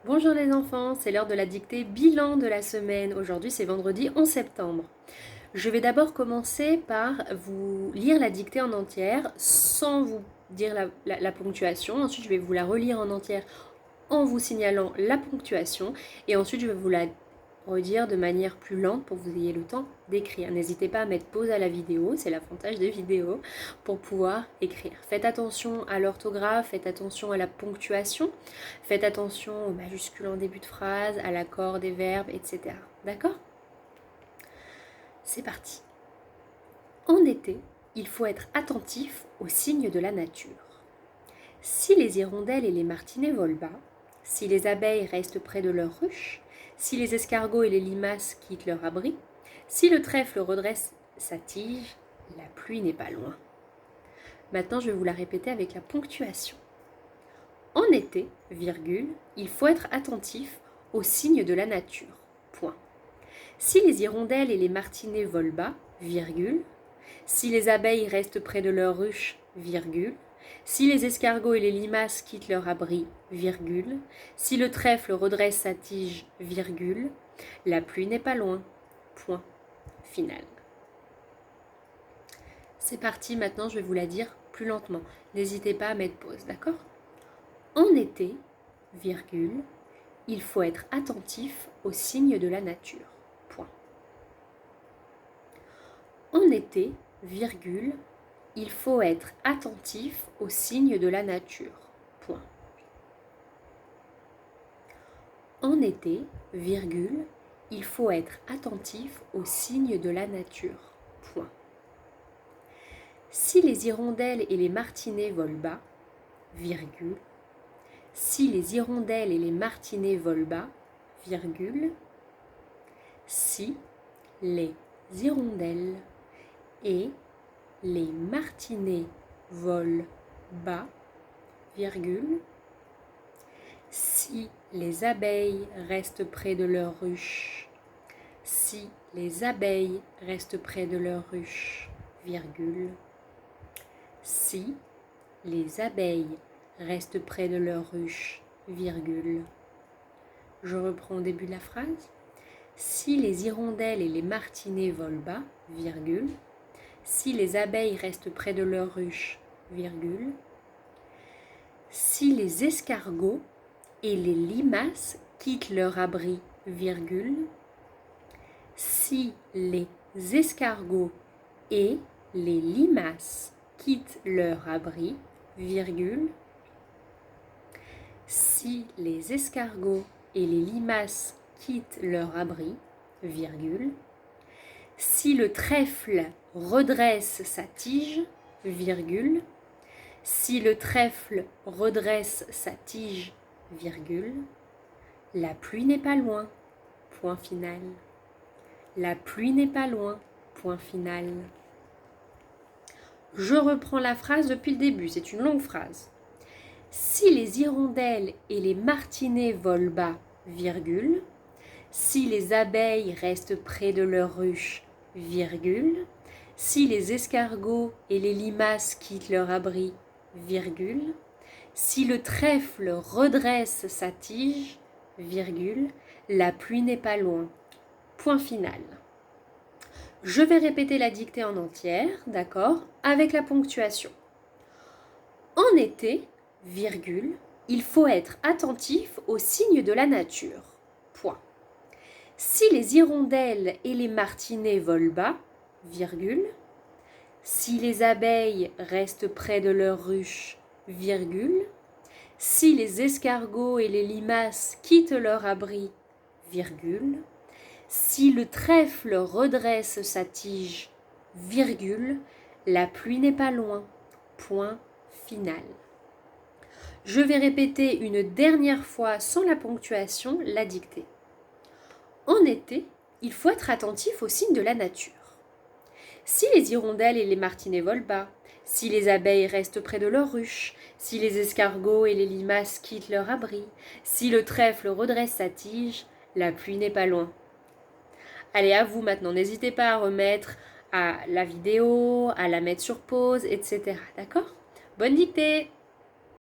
Bonjour les enfants, c'est l'heure de la dictée bilan de la semaine. Aujourd'hui c'est vendredi 11 septembre. Je vais d'abord commencer par vous lire la dictée en entière sans vous dire la ponctuation. Ensuite je vais vous la relire en entière en vous signalant la ponctuation. Et ensuite je vais vous la redire de manière plus lente pour que vous ayez le temps d'écrire. N'hésitez pas à mettre pause à la vidéo, c'est l'avantage des vidéos, pour pouvoir écrire. Faites attention à l'orthographe, faites attention à la ponctuation, faites attention aux majuscules en début de phrase, à l'accord des verbes, etc. D'accord ? C'est parti. En été, il faut être attentif aux signes de la nature. Si les hirondelles et les martinets volent bas, si les abeilles restent près de leur ruche, si les escargots et les limaces quittent leur abri, si le trèfle redresse sa tige, la pluie n'est pas loin. Maintenant, je vais vous la répéter avec la ponctuation. En été, virgule, il faut être attentif aux signes de la nature. Point. Si les hirondelles et les martinets volent bas, virgule, si les abeilles restent près de leur ruche, virgule, si les escargots et les limaces quittent leur abri, virgule, si le trèfle redresse sa tige, virgule, la pluie n'est pas loin. Point final. C'est parti, maintenant je vais vous la dire plus lentement. N'hésitez pas à mettre pause, d'accord ? En été, virgule, il faut être attentif aux signes de la nature. Point. En été, virgule, il faut être attentif aux signes de la nature. Point. En été, virgule, il faut être attentif aux signes de la nature. Point. Si les hirondelles et les martinets volent bas, virgule, si les hirondelles et les martinets volent bas, virgule, si les hirondelles et les martinets volent bas, virgule, si les abeilles restent près de leur ruche, si les abeilles restent près de leur ruche, virgule, si les abeilles restent près de leur ruche, virgule. Je reprends au début de la phrase. Si les hirondelles et les martinets volent bas, virgule, si les abeilles restent près de leur ruche, virgule, si les escargots et les limaces quittent leur abri, virgule, si les escargots et les limaces quittent leur abri, virgule, si les escargots et les limaces quittent leur abri, virgule, si le trèfle redresse sa tige, virgule, si le trèfle redresse sa tige, virgule, la pluie n'est pas loin, point final. La pluie n'est pas loin, point final. Je reprends la phrase depuis le début, c'est une longue phrase. Si les hirondelles et les martinets volent bas, virgule, si les abeilles restent près de leur ruche, virgule, si les escargots et les limaces quittent leur abri, virgule, si le trèfle redresse sa tige, virgule, la pluie n'est pas loin. Point final. Je vais répéter la dictée en entière, d'accord, avec la ponctuation. En été, virgule, il faut être attentif aux signes de la nature. Point. Si les hirondelles et les martinets volent bas, virgule, si les abeilles restent près de leur ruche, virgule, si les escargots et les limaces quittent leur abri, virgule, si le trèfle redresse sa tige, virgule, la pluie n'est pas loin. Point final. Je vais répéter une dernière fois sans la ponctuation la dictée. En été, il faut être attentif aux signes de la nature. Si les hirondelles et les martinets volent bas, si les abeilles restent près de leur ruche, si les escargots et les limaces quittent leur abri, si le trèfle redresse sa tige, la pluie n'est pas loin. Allez, à vous maintenant, n'hésitez pas à remettre à la vidéo, à la mettre sur pause, etc. D'accord ? Bonne dictée!